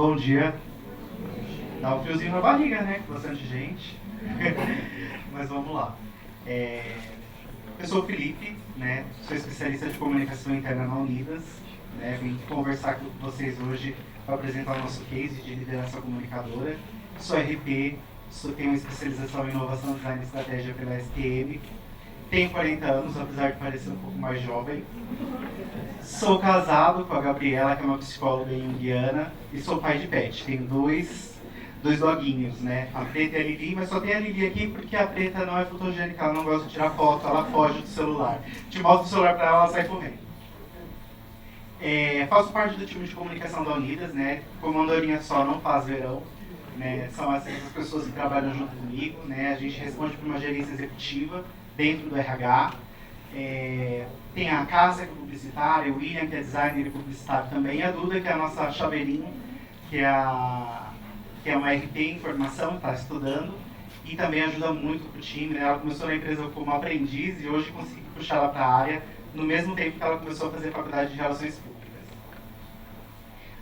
Bom dia. Dá um friozinho na barriga, né? Com bastante gente. Mas vamos lá. Eu sou o Felipe, né? Sou especialista de comunicação interna na Unidas. Né? Vim conversar com vocês hoje para apresentar o nosso case de liderança comunicadora. Sou RP, tenho uma especialização em inovação, design e estratégia pela STM. Tenho 40 anos, apesar de parecer um pouco mais jovem. Sou casado com a Gabriela, que é uma psicóloga junguiana, e sou pai de pet. Tenho dois doguinhos, né? A Preta e a Lili, mas só tem a Lili aqui porque a Preta não é fotogênica, ela não gosta de tirar foto, ela foge do celular. Te mostro o celular para ela sai correndo. Faço parte do time de comunicação da Unidas, né? Comandorinha só não faz verão. Né? São essas pessoas que trabalham junto comigo, né? A gente responde por uma gerência executiva dentro do RH. Tem a Cássia, que é publicitária, o William, que é designer e publicitário também, e a Duda, que é a nossa chaveirinha, que é uma RP em formação, está estudando, e também ajuda muito o time. Né? Ela começou na empresa como aprendiz e hoje consegui puxar ela para a área, no mesmo tempo que ela começou a fazer faculdade de Relações Públicas.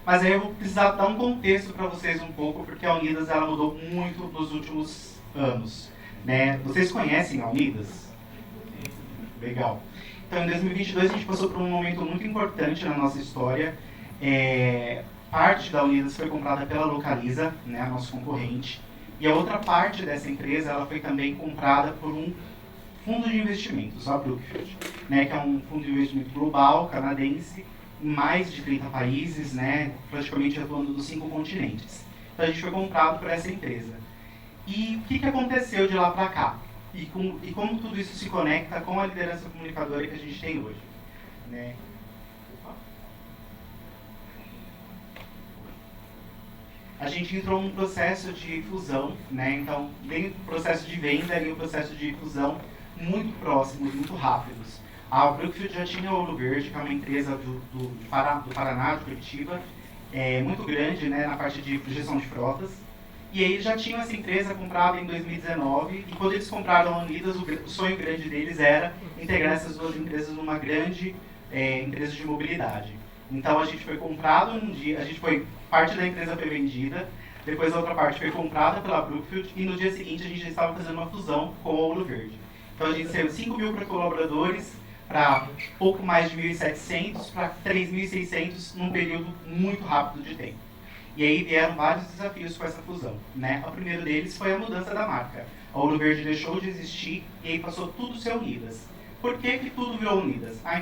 Mas aí eu vou precisar dar um contexto para vocês um pouco, porque a Unidas ela mudou muito nos últimos anos. Né? Vocês conhecem a Unidas? Legal. Então, em 2022, a gente passou por um momento muito importante na nossa história. Parte da Unidas foi comprada pela Localiza, né, a nossa concorrente, e a outra parte dessa empresa ela foi também comprada por um fundo de investimentos, a Brookfield, né, que é um fundo de investimento global, canadense, em mais de 30 países, né, praticamente atuando dos 5 continentes. Então, a gente foi comprado por essa empresa. E o que aconteceu de lá para cá? E como tudo isso se conecta com a liderança comunicadora que a gente tem hoje. Né? A gente entrou num processo de fusão, né? Então, vem o processo de venda e o processo de fusão muito próximos, muito rápidos. A Brookfield já tinha Ouro Verde, que é uma empresa do Paraná, de Curitiba, muito grande, né, na parte de gestão de frotas. E aí já tinham essa empresa comprada em 2019, e quando eles compraram a Unidas, o sonho grande deles era integrar essas duas empresas numa grande empresa de mobilidade. Então a gente foi comprado num dia, parte da empresa foi vendida, depois a outra parte foi comprada pela Brookfield, e no dia seguinte a gente já estava fazendo uma fusão com a Ouro Verde. Então a gente saiu 5 mil colaboradores para pouco mais de 1.700 para 3.600 num período muito rápido de tempo. E aí vieram vários desafios com essa fusão. Né? O primeiro deles foi a mudança da marca. A Ouro Verde deixou de existir e aí passou tudo a ser Unidas. Por que tudo virou Unidas? A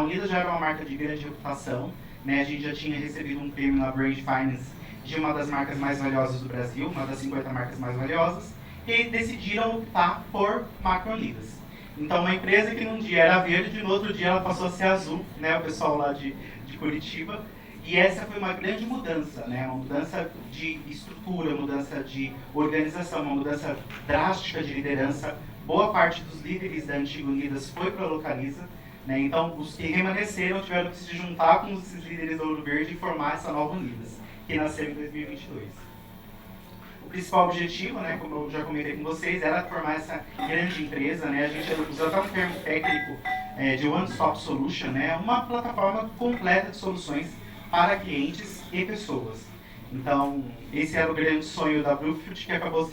Unidas já era uma marca de grande reputação. Né? A gente já tinha recebido um prêmio na Brand Finance de uma das marcas mais valiosas do Brasil, uma das 50 marcas mais valiosas, e aí decidiram optar por marca Unidas. Então, uma empresa que num dia era verde, no outro dia ela passou a ser azul, né? O pessoal lá de Curitiba. E essa foi uma grande mudança, né? Uma mudança de estrutura, uma mudança de organização, uma mudança drástica de liderança. Boa parte dos líderes da antiga Unidas foi para a Localiza, né? Então, os que remanesceram tiveram que se juntar com esses líderes da Ouro Verde e formar essa nova Unidas, que nasceu em 2022. O principal objetivo, né, como eu já comentei com vocês, era formar essa grande empresa. Né? A gente usa até um termo técnico de One Stop Solution, né? Uma plataforma completa de soluções para clientes e pessoas. Então, esse era o grande sonho da Brookfield, que acabou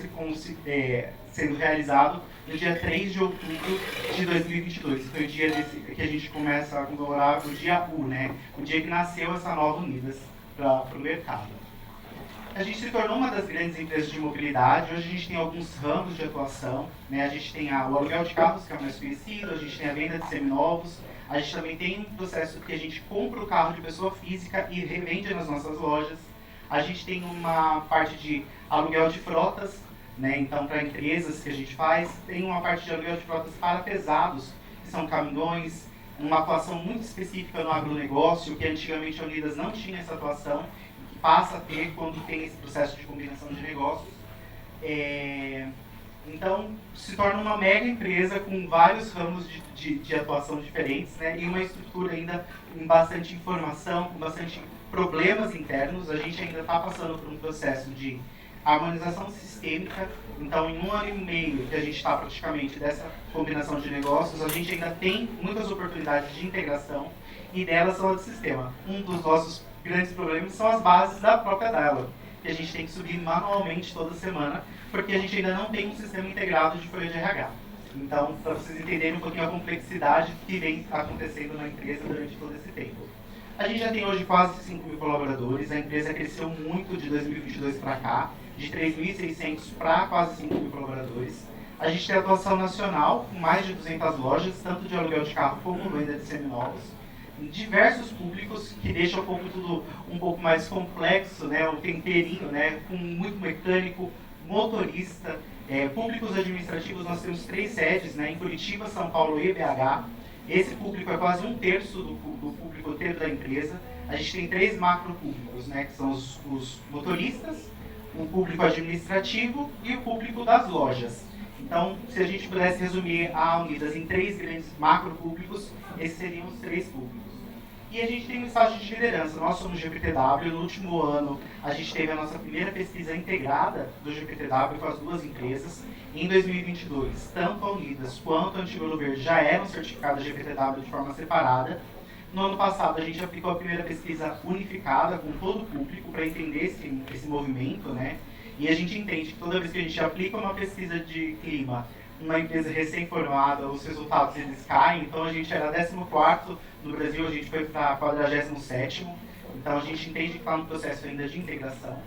sendo realizado no dia 3 de outubro de 2022. Foi o dia que a gente começa a comemorar o dia U, né? O dia que nasceu essa nova Unidas para o mercado. A gente se tornou uma das grandes empresas de mobilidade. Hoje a gente tem alguns ramos de atuação. Né? A gente tem o aluguel de carros, que é o mais conhecido, a gente tem a venda de seminovos, a gente também tem um processo que a gente compra o carro de pessoa física e revende nas nossas lojas. A gente tem uma parte de aluguel de frotas, né? Então para empresas que a gente faz, tem uma parte de aluguel de frotas para pesados, que são caminhões, uma atuação muito específica no agronegócio, que antigamente a Unidas não tinha essa atuação, que passa a ter quando tem esse processo de combinação de negócios. Então, se torna uma mega empresa com vários ramos de atuação diferentes, né? E uma estrutura ainda com bastante informação, com bastante problemas internos. A gente ainda está passando por um processo de harmonização sistêmica. Então, em 1 ano e meio que a gente está praticamente dessa combinação de negócios, a gente ainda tem muitas oportunidades de integração, e delas são a de sistema. Um dos nossos grandes problemas são as bases da própria Dialog, que a gente tem que subir manualmente toda semana, porque a gente ainda não tem um sistema integrado de folha de RH. Então, para vocês entenderem um pouquinho a complexidade que vem acontecendo na empresa durante todo esse tempo. A gente já tem hoje quase 5 mil colaboradores, a empresa cresceu muito de 2022 para cá, de 3.600 para quase 5 mil colaboradores. A gente tem atuação nacional, com mais de 200 lojas, tanto de aluguel de carro como venda de seminovos, em diversos públicos, que deixa tudo um pouco mais complexo, né, o temperinho, né, com muito mecânico, motorista, públicos administrativos. Nós temos 3 sedes, né, em Curitiba, São Paulo e BH. Esse público é quase 1/3 do público inteiro da empresa. A gente tem 3 macro públicos, né, que são os motoristas, o público administrativo e o público das lojas. Então, se a gente pudesse resumir a Unidas em 3 grandes macro públicos, esses seriam os 3 públicos. E a gente tem um estágio de liderança. Nós somos GPTW. No último ano, a gente teve a nossa primeira pesquisa integrada do GPTW com as 2 empresas. Em 2022, tanto a Unidas quanto a Antigo Ouro Verde já eram certificadas GPTW de forma separada. No ano passado, a gente aplicou a primeira pesquisa unificada com todo o público para entender esse movimento, né? E a gente entende que toda vez que a gente aplica uma pesquisa de clima, uma empresa recém-formada, os resultados eles caem. Então a gente era 14º no Brasil, a gente foi para 47º. Então a gente entende que está no processo ainda de integração.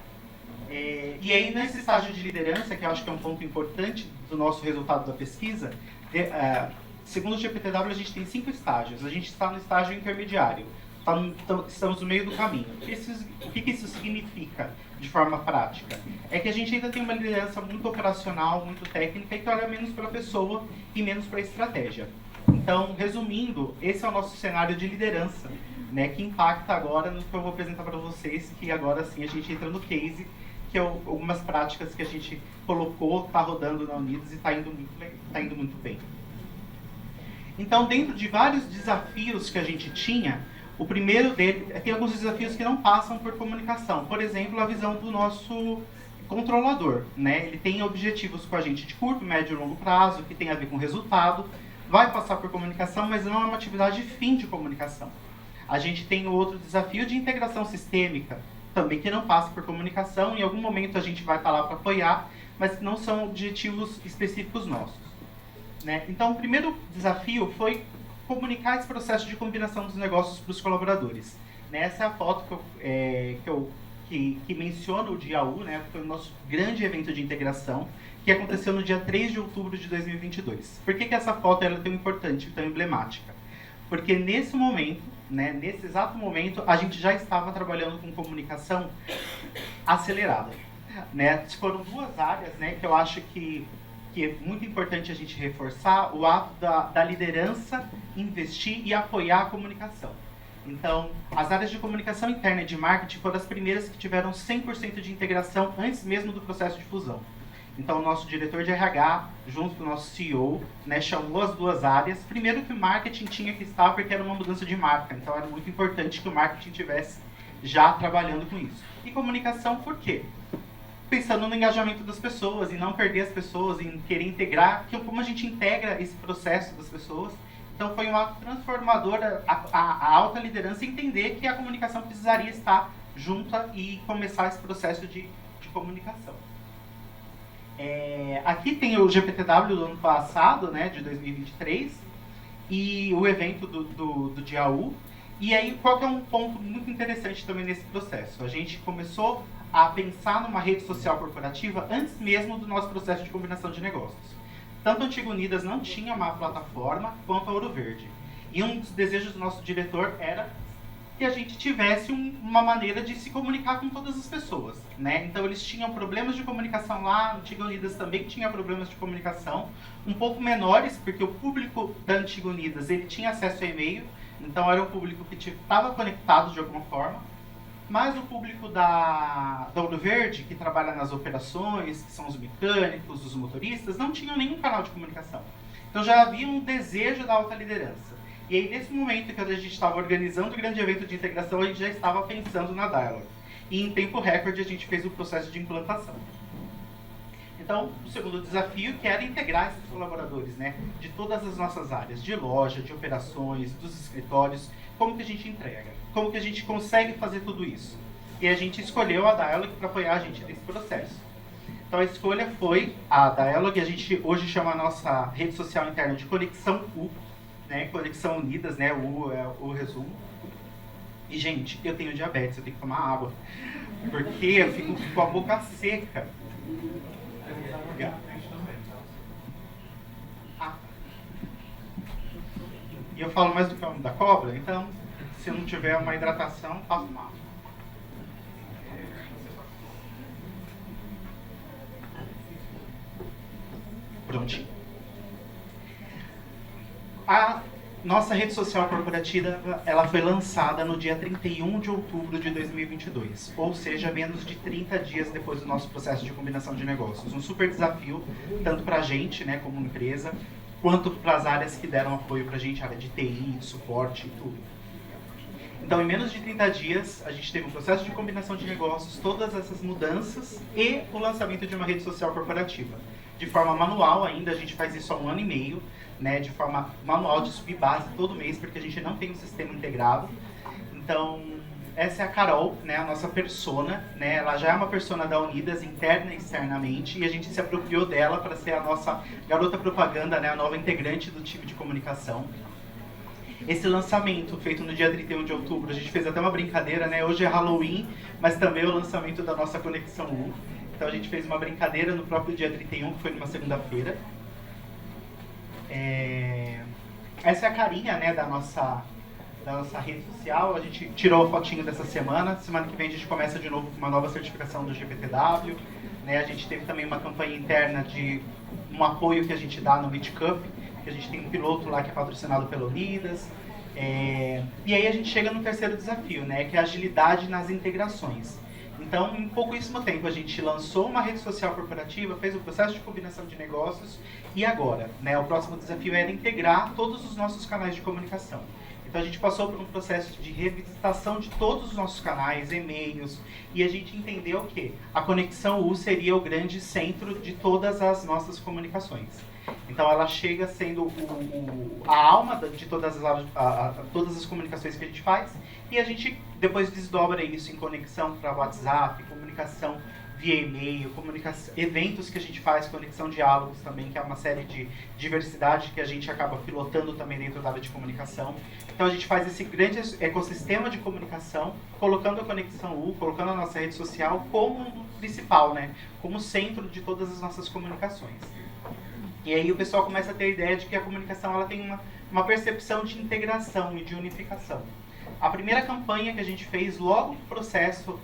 E aí nesse estágio de liderança, que eu acho que é um ponto importante do nosso resultado da pesquisa, segundo o GPTW a gente tem 5 estágios. A gente está no estágio intermediário. Estamos no meio do caminho. O que isso significa de forma prática? É que a gente ainda tem uma liderança muito operacional, muito técnica e que olha menos para a pessoa e menos para a estratégia. Então, resumindo, esse é o nosso cenário de liderança, né, que impacta agora no que eu vou apresentar para vocês, que agora sim a gente entra no case, que é algumas práticas que a gente colocou, está rodando na Unidas e está indo muito bem. Então, dentro de vários desafios que a gente tinha, o primeiro dele, tem alguns desafios que não passam por comunicação. Por exemplo, a visão do nosso controlador, né? Ele tem objetivos com a gente de curto, médio e longo prazo, que tem a ver com resultado, vai passar por comunicação, mas não é uma atividade fim de comunicação. A gente tem o outro desafio de integração sistêmica, também que não passa por comunicação. Em algum momento a gente vai estar lá para apoiar, mas não são objetivos específicos nossos, né? Então, o primeiro desafio foi comunicar esse processo de combinação dos negócios para os colaboradores. Essa é a foto que menciona o DIAU, né? Foi o nosso grande evento de integração, que aconteceu no dia 3 de outubro de 2022. Por que essa foto ela é tão importante, tão emblemática? Porque nesse momento, né, nesse exato momento, a gente já estava trabalhando com comunicação acelerada, né? Foram 2 áreas, né, que eu acho que é muito importante a gente reforçar: o ato da liderança investir e apoiar a comunicação. Então, as áreas de comunicação interna e de marketing foram as primeiras que tiveram 100% de integração antes mesmo do processo de fusão. Então, o nosso diretor de RH, junto com o nosso CEO, né, chamou as 2 áreas. Primeiro que o marketing tinha que estar, porque era uma mudança de marca. Então, era muito importante que o marketing estivesse já trabalhando com isso. E comunicação, por quê? Pensando no engajamento das pessoas, em não perder as pessoas, em querer integrar, como a gente integra esse processo das pessoas. Então foi um ato transformador a alta liderança entender que a comunicação precisaria estar junta e começar esse processo de comunicação. Aqui tem o GPTW do ano passado, né, de 2023, e o evento do DIAU. E aí, qual que é um ponto muito interessante também nesse processo? A gente começou a pensar numa rede social corporativa antes mesmo do nosso processo de combinação de negócios. Tanto a Antigo Unidas não tinha uma plataforma, quanto a Ouro Verde. E um dos desejos do nosso diretor era que a gente tivesse uma maneira de se comunicar com todas as pessoas, né? Então eles tinham problemas de comunicação lá, a Antiga Unidas também tinha problemas de comunicação, um pouco menores, porque o público da Antiga Unidas ele tinha acesso a e-mail, então era um público que estava conectado de alguma forma. Mas o público da Ouro Verde, que trabalha nas operações, que são os mecânicos, os motoristas, não tinham nenhum canal de comunicação. Então já havia um desejo da alta liderança. E aí, nesse momento que a gente estava organizando o grande evento de integração, a gente já estava pensando na Dialog. E em tempo recorde a gente fez o processo de implantação. Então, o segundo desafio, que era integrar esses colaboradores, né, de todas as nossas áreas, de loja, de operações, dos escritórios, como que a gente entrega. como que a gente consegue fazer tudo isso? E a gente escolheu a Dialog para apoiar a gente nesse processo. Então a escolha foi a Dialog, a gente hoje chama a nossa rede social interna de Conexão U, né? Conexão Unidas, né? O U é o resumo. E, gente, eu tenho diabetes, eu tenho que tomar água, porque eu fico com a boca seca. E eu falo mais do que o homem da cobra, então, se eu não tiver uma hidratação, faço mal. Prontinho. A nossa rede social corporativa, ela foi lançada no dia 31 de outubro de 2022, ou seja, menos de 30 dias depois do nosso processo de combinação de negócios. Um super desafio, tanto para a gente, né, como empresa, quanto para as áreas que deram apoio para a gente, área de TI, de suporte e tudo. Então, em menos de 30 dias, a gente teve um processo de combinação de negócios, todas essas mudanças e o lançamento de uma rede social corporativa. De forma manual ainda, a gente faz isso há 1 ano e meio, né, de forma manual, de subir base todo mês, porque a gente não tem um sistema integrado. Então, essa é a Carol, né, a nossa persona, né, ela já é uma persona da Unidas, interna e externamente, e a gente se apropriou dela para ser a nossa garota propaganda, né, a nova integrante do time de comunicação. Esse lançamento, feito no dia 31 de outubro, a gente fez até uma brincadeira, né, hoje é Halloween, mas também é o lançamento da nossa Conexão U. Então a gente fez uma brincadeira no próprio dia 31, que foi numa segunda-feira. Essa é a carinha, né, da nossa rede social. A gente tirou a fotinho dessa semana. Semana que vem a gente começa de novo com uma nova certificação do GPTW. Né? A gente teve também uma campanha interna de um apoio que a gente dá no Meet Cup, que a gente tem um piloto lá que é patrocinado pela Unidas. E aí a gente chega no terceiro desafio, né, que é a agilidade nas integrações. Então, em pouquíssimo tempo, a gente lançou uma rede social corporativa, fez o processo de combinação de negócios e agora, né, o próximo desafio era integrar todos os nossos canais de comunicação. Então, a gente passou por um processo de revisitação de todos os nossos canais, e-mails, e a gente entendeu que a Conexão U seria o grande centro de todas as nossas comunicações. Então, ela chega sendo a alma de todas as comunicações que a gente faz, e a gente depois desdobra isso em conexão para WhatsApp, comunicação via e-mail, eventos que a gente faz, conexão diálogos também, que é uma série de diversidade que a gente acaba pilotando também dentro da área de comunicação. Então a gente faz esse grande ecossistema de comunicação, colocando a Conexão U, colocando a nossa rede social como principal, né? Como centro de todas as nossas comunicações. E aí o pessoal começa a ter a ideia de que a comunicação ela tem uma percepção de integração e de unificação. A primeira campanha que a gente fez logo no processo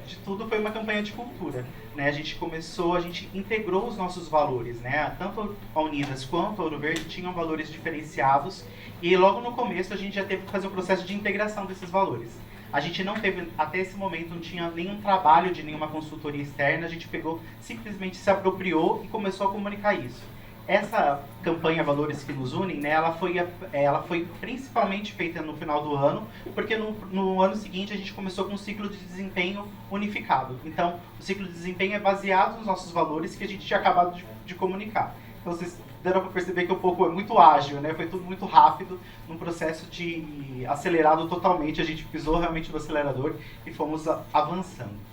de tudo foi uma campanha de cultura. Né? A gente integrou os nossos valores. Né? Tanto a Unidas quanto a Ouro Verde tinham valores diferenciados e logo no começo a gente já teve que fazer o processo de integração desses valores. A gente não teve, até esse momento, não tinha nenhum trabalho de nenhuma consultoria externa, a gente pegou, simplesmente se apropriou e começou a comunicar isso. Essa campanha Valores que nos unem, né, ela foi principalmente feita no final do ano, porque no ano seguinte a gente começou com um ciclo de desempenho unificado. Então, o ciclo de desempenho é baseado nos nossos valores que a gente tinha acabado de comunicar. Então, vocês deram para perceber que o pouco é muito ágil, né? Foi tudo muito rápido, num processo de acelerado totalmente. A gente pisou realmente no acelerador e fomos avançando.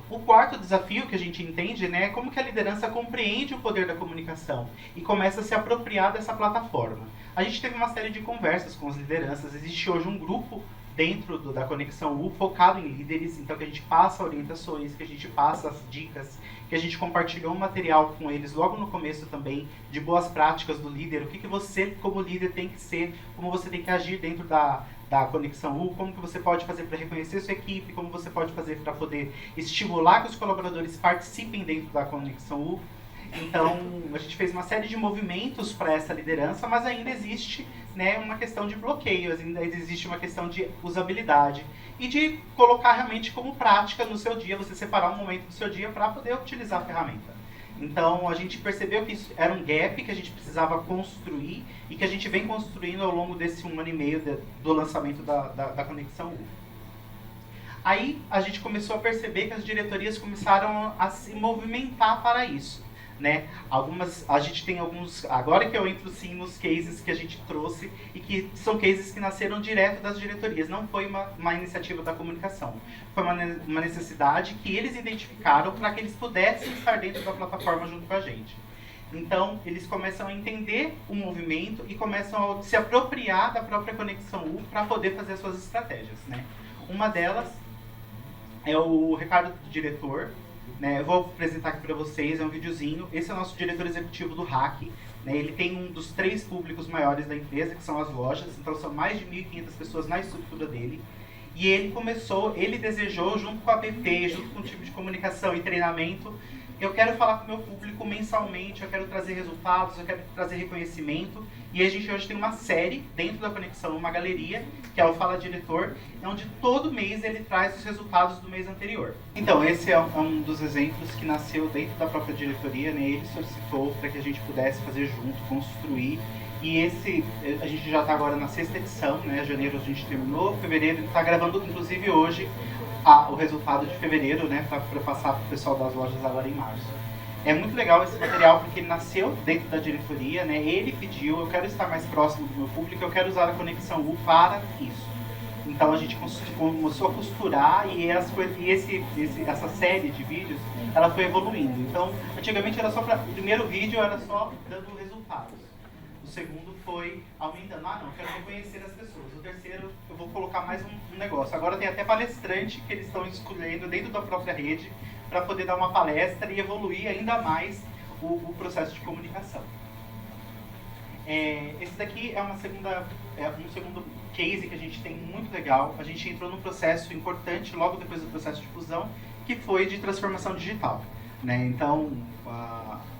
O quarto desafio que a gente entende, né, é como que a liderança compreende o poder da comunicação e começa a se apropriar dessa plataforma. A gente teve uma série de conversas com as lideranças, existe hoje um grupo dentro da Conexão U focado em líderes, então que a gente passa orientações, que a gente passa as dicas, que a gente compartilhou um material com eles logo no começo também, de boas práticas do líder, o que você como líder tem que ser, como você tem que agir dentro da Conexão U, como que você pode fazer para reconhecer sua equipe, como você pode fazer para poder estimular que os colaboradores participem dentro da Conexão U. Então, a gente fez uma série de movimentos para essa liderança, mas ainda existe, né, uma questão de bloqueio, ainda existe uma questão de usabilidade e de colocar realmente como prática no seu dia, você separar um momento do seu dia para poder utilizar a ferramenta. Então, a gente percebeu que isso era um gap que a gente precisava construir e que a gente vem construindo ao longo desse 1 ano e meio do lançamento da Conexão U. Aí, a gente começou a perceber que as diretorias começaram a se movimentar para isso. né? A gente tem alguns, agora que eu entro sim nos cases que a gente trouxe e que são cases que nasceram direto das diretorias, não foi uma iniciativa da comunicação, foi uma necessidade que eles identificaram para que eles pudessem estar dentro da plataforma junto com a gente. Então, eles começam a entender o movimento e começam a se apropriar da própria Conexão U para poder fazer as suas estratégias, né? Uma delas é o recado do diretor, né? Eu vou apresentar aqui para vocês, é um videozinho. Esse é o nosso diretor executivo do Hack, né? Ele tem um dos 3 públicos maiores da empresa, que são as lojas, então são mais de 1.500 pessoas na estrutura dele. E ele desejou, junto com a BP, junto com o time de comunicação e treinamento, eu quero falar com o meu público mensalmente, eu quero trazer resultados, eu quero trazer reconhecimento. E a gente hoje tem uma série dentro da Conexão, uma galeria, que é o Fala Diretor, onde todo mês ele traz os resultados do mês anterior. Então, esse é um dos exemplos que nasceu dentro da própria diretoria, né? Ele solicitou para que a gente pudesse fazer junto, construir. E a gente já está agora na 6ª edição, né? Janeiro a gente terminou, fevereiro está gravando, inclusive hoje, o resultado de fevereiro, né, para passar para o pessoal das lojas agora em março. É muito legal esse material porque ele nasceu dentro da diretoria, né, ele pediu, eu quero estar mais próximo do meu público, eu quero usar a Conexão U para isso. Então a gente começou a costurar e essa série de vídeos, ela foi evoluindo. Então, antigamente era só o primeiro vídeo era só dando resultados. O segundo foi aumentando. Não, eu quero reconhecer as pessoas. O terceiro, eu vou colocar mais um negócio. Agora tem até palestrante que eles estão escolhendo dentro da própria rede para poder dar uma palestra e evoluir ainda mais o processo de comunicação. Esse daqui é um segundo case que a gente tem muito legal. A gente entrou num processo importante logo depois do processo de fusão, que foi de transformação digital, né? Então,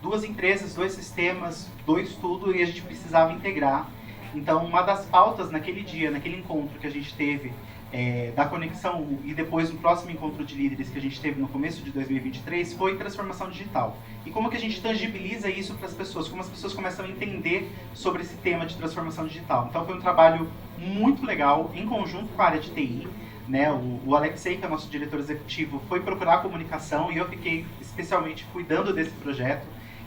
2 empresas, 2 sistemas, 2 tudo, e a gente precisava integrar. Então, uma das pautas naquele dia, naquele encontro que a gente teve da Conexão e depois no próximo encontro de líderes que a gente teve no começo de 2023 foi transformação digital. E como que a gente tangibiliza isso para as pessoas, como as pessoas começam a entender sobre esse tema de transformação digital. Então, foi um trabalho muito legal, em conjunto com a área de TI. Né, o Alexei, que é o nosso diretor executivo, foi procurar a comunicação e eu fiquei especialmente cuidando desse projeto.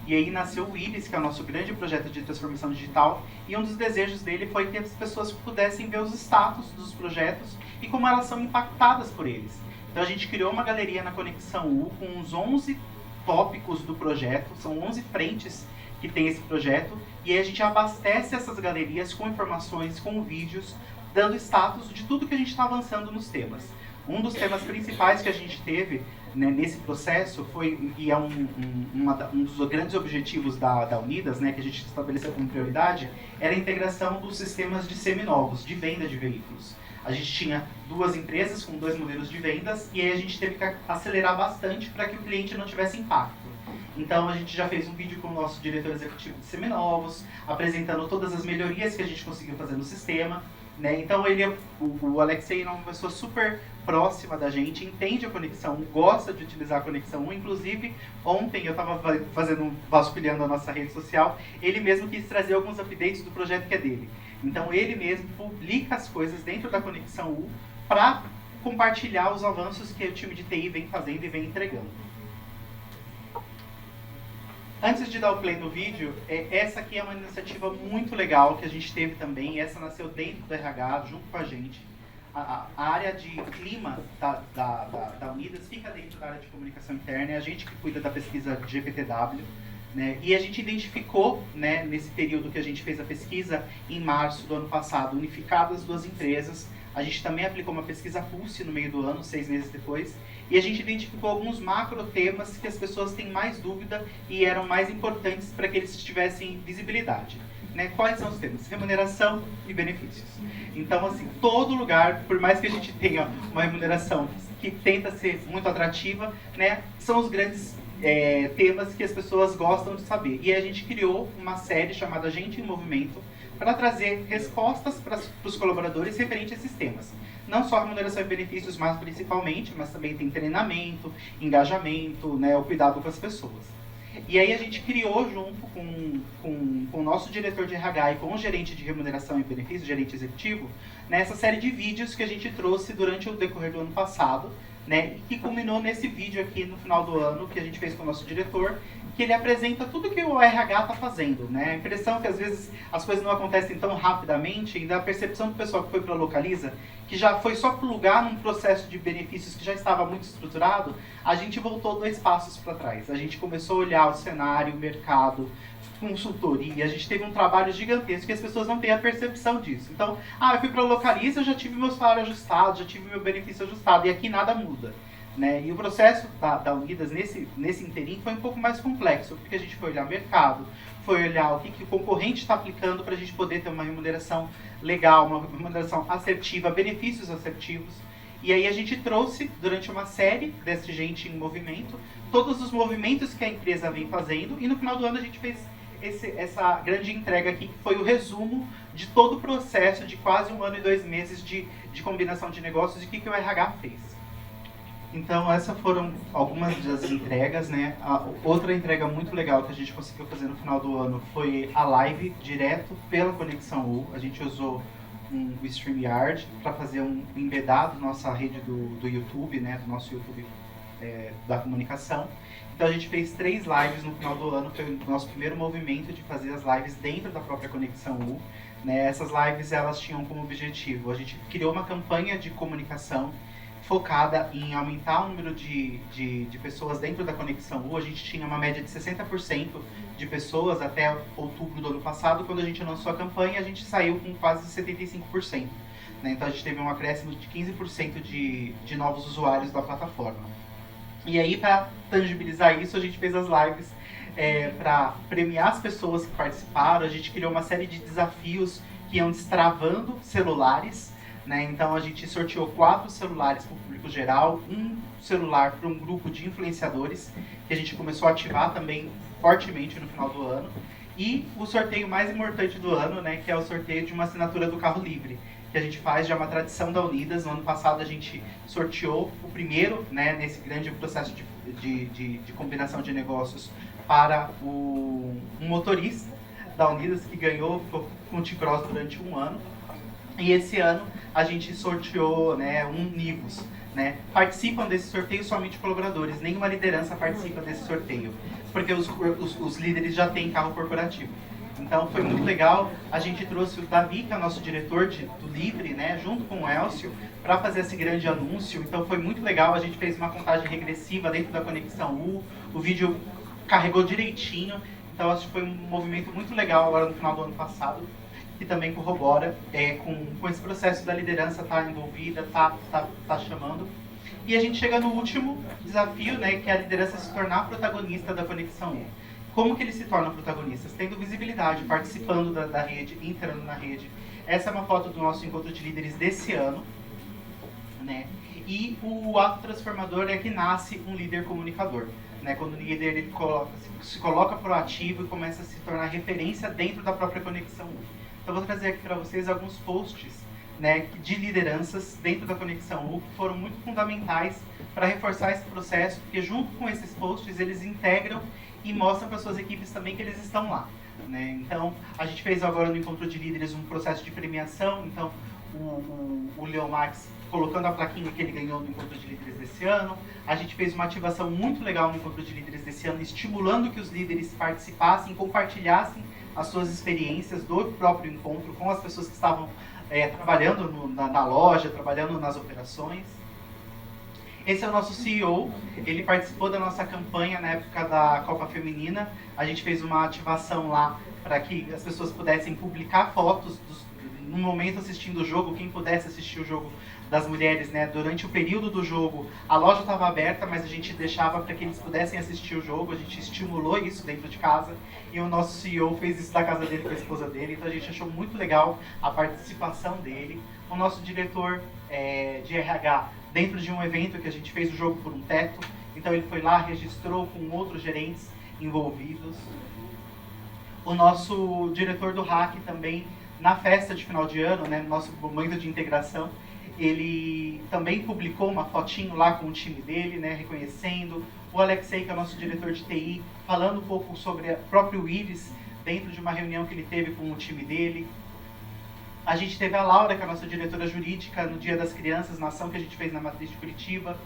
E aí nasceu o IBIS, que é o nosso grande projeto de transformação digital, e um dos desejos dele foi que as pessoas pudessem ver os status dos projetos e como elas são impactadas por eles. Então a gente criou uma galeria na Conexão U com os 11 tópicos do projeto, são 11 frentes que tem esse projeto, e aí a gente abastece essas galerias com informações, com vídeos, dando status de tudo que a gente está avançando nos temas. Um dos temas principais que a gente teve, né, nesse processo foi, e é um dos grandes objetivos da Unidas, né, que a gente estabeleceu como prioridade, era a integração dos sistemas de seminovos, de venda de veículos. A gente tinha 2 empresas com 2 modelos de vendas e aí a gente teve que acelerar bastante para que o cliente não tivesse impacto. Então a gente já fez um vídeo com o nosso diretor executivo de seminovos, apresentando todas as melhorias que a gente conseguiu fazer no sistema. Né? Então o Alexei é uma pessoa super próxima da gente, entende a Conexão, gosta de utilizar a Conexão. Inclusive, ontem eu estava vasculhando a nossa rede social, ele mesmo quis trazer alguns updates do projeto que é dele. Então ele mesmo publica as coisas dentro da Conexão U para compartilhar os avanços que o time de TI vem fazendo e vem entregando. Antes de dar o play no vídeo, essa aqui é uma iniciativa muito legal que a gente teve também. Essa nasceu dentro do RH, junto com a gente. A área de clima da Unidas fica dentro da área de comunicação interna. É a gente que cuida da pesquisa de GPTW. Né? E a gente identificou, né, nesse período que a gente fez a pesquisa, em março do ano passado, unificadas 2 empresas. A gente também aplicou uma pesquisa Pulse no meio do ano, 6 meses depois. E a gente identificou alguns macro temas que as pessoas têm mais dúvida e eram mais importantes para que eles tivessem visibilidade. Né? Quais são os temas? Remuneração e benefícios. Então, assim, todo lugar, por mais que a gente tenha uma remuneração que tenta ser muito atrativa, né, são os grandes temas que as pessoas gostam de saber. E a gente criou uma série chamada Gente em Movimento para trazer respostas para os colaboradores referente a esses temas. Não só remuneração e benefícios, mas principalmente, mas também tem treinamento, engajamento, né, o cuidado com as pessoas. E aí a gente criou, junto com o nosso diretor de RH e com o gerente de remuneração e benefícios, gerente executivo, nessa série de vídeos que a gente trouxe durante o decorrer do ano passado, né, e que culminou nesse vídeo aqui no final do ano, que a gente fez com o nosso diretor, que ele apresenta tudo que o RH está fazendo, né? A impressão é que às vezes as coisas não acontecem tão rapidamente, e da percepção do pessoal que foi para a Localiza, que já foi só plugar num processo de benefícios que já estava muito estruturado, a gente voltou 2 passos para trás. A gente começou a olhar o cenário, o mercado, consultoria, a gente teve um trabalho gigantesco e as pessoas não têm a percepção disso. Então, eu fui para a Localiza, eu já tive meu salário ajustado, já tive meu benefício ajustado, e aqui nada muda. Né? E o processo da Unidas nesse interim foi um pouco mais complexo, porque a gente foi olhar mercado, foi olhar o que o concorrente está aplicando para a gente poder ter uma remuneração legal, uma remuneração assertiva, benefícios assertivos. E aí a gente trouxe, durante uma série desse Gente em Movimento, todos os movimentos que a empresa vem fazendo, e no final do ano a gente fez essa grande entrega aqui, que foi o resumo de todo o processo de quase 1 ano e 2 meses de combinação de negócios e o que o RH fez. Então, essas foram algumas das entregas, né? Outra entrega muito legal que a gente conseguiu fazer no final do ano foi a live direto pela Conexão U. A gente usou o StreamYard para fazer um embedado na nossa rede do YouTube, né? Do nosso YouTube da comunicação. Então, a gente fez 3 lives no final do ano. Foi o nosso primeiro movimento de fazer as lives dentro da própria Conexão U. Né? Essas lives, elas tinham como objetivo, a gente criou uma campanha de comunicação focada em aumentar o número de pessoas dentro da Conexão U. A gente tinha uma média de 60% de pessoas até outubro do ano passado. Quando a gente lançou a campanha, a gente saiu com quase 75%. Né? Então a gente teve um acréscimo de 15% de novos usuários da plataforma. E aí, para tangibilizar isso, a gente fez as lives para premiar as pessoas que participaram. A gente criou uma série de desafios que iam destravando celulares. Né? Então a gente sorteou 4 celulares para o público geral, um celular para um grupo de influenciadores, que a gente começou a ativar também fortemente no final do ano. E o sorteio mais importante do ano, né, que é o sorteio de uma assinatura do Carro Livre, que a gente faz, já é uma tradição da Unidas. No ano passado a gente sorteou o primeiro, né, nesse grande processo de combinação de negócios para um motorista da Unidas que ganhou, ficou com o T-Cross durante 1 ano. E esse ano a gente sorteou, né, um Nivus. Né? Participam desse sorteio somente colaboradores, nenhuma liderança participa desse sorteio, porque os líderes já têm carro corporativo. Então foi muito legal, a gente trouxe o Davi, que é o nosso diretor do Livre, né, junto com o Elcio, para fazer esse grande anúncio. Então foi muito legal, a gente fez uma contagem regressiva dentro da Conexão U, o vídeo carregou direitinho, então acho que foi um movimento muito legal agora no final do ano passado, que também corrobora com esse processo da liderança estar envolvida, tá chamando. E a gente chega no último desafio, né, que é a liderança se tornar protagonista da Conexão U. Como que eles se tornam protagonistas? Tendo visibilidade, participando da rede, entrando na rede. Essa é uma foto do nosso encontro de líderes desse ano. Né? E o ato transformador é que nasce um líder comunicador. Né? Quando o líder ele se coloca proativo e começa a se tornar referência dentro da própria Conexão U. Eu vou trazer aqui para vocês alguns posts, né, de lideranças dentro da Conexão U que foram muito fundamentais para reforçar esse processo, porque junto com esses posts eles integram e mostram para suas equipes também que eles estão lá. Né? Então, a gente fez agora no Encontro de Líderes um processo de premiação, então o Leon Max colocando a plaquinha que ele ganhou no Encontro de Líderes desse ano. A gente fez uma ativação muito legal no Encontro de Líderes desse ano, estimulando que os líderes participassem, compartilhassem as suas experiências do próprio encontro com as pessoas que estavam trabalhando na loja, trabalhando nas operações. Esse é o nosso CEO, ele participou da nossa campanha na época da Copa Feminina. A gente fez uma ativação lá para que as pessoas pudessem publicar fotos no momento assistindo o jogo, quem pudesse assistir o jogo das mulheres, né? Durante o período do jogo, a loja estava aberta, mas a gente deixava para que eles pudessem assistir o jogo, a gente estimulou isso dentro de casa, e o nosso CEO fez isso da casa dele com a esposa dele, então a gente achou muito legal a participação dele. O nosso diretor de RH, dentro de um evento que a gente fez o jogo por um teto, então ele foi lá, registrou com outros gerentes envolvidos. O nosso diretor do Hack também, na festa de final de ano, né, no nosso momento de integração, ele também publicou uma fotinho lá com o time dele, né, reconhecendo. O Alexei, que é o nosso diretor de TI, falando um pouco sobre o próprio Iris, dentro de uma reunião que ele teve com o time dele. A gente teve a Laura, que é a nossa diretora jurídica, no Dia das Crianças, na ação que a gente fez na Matriz de Curitiba.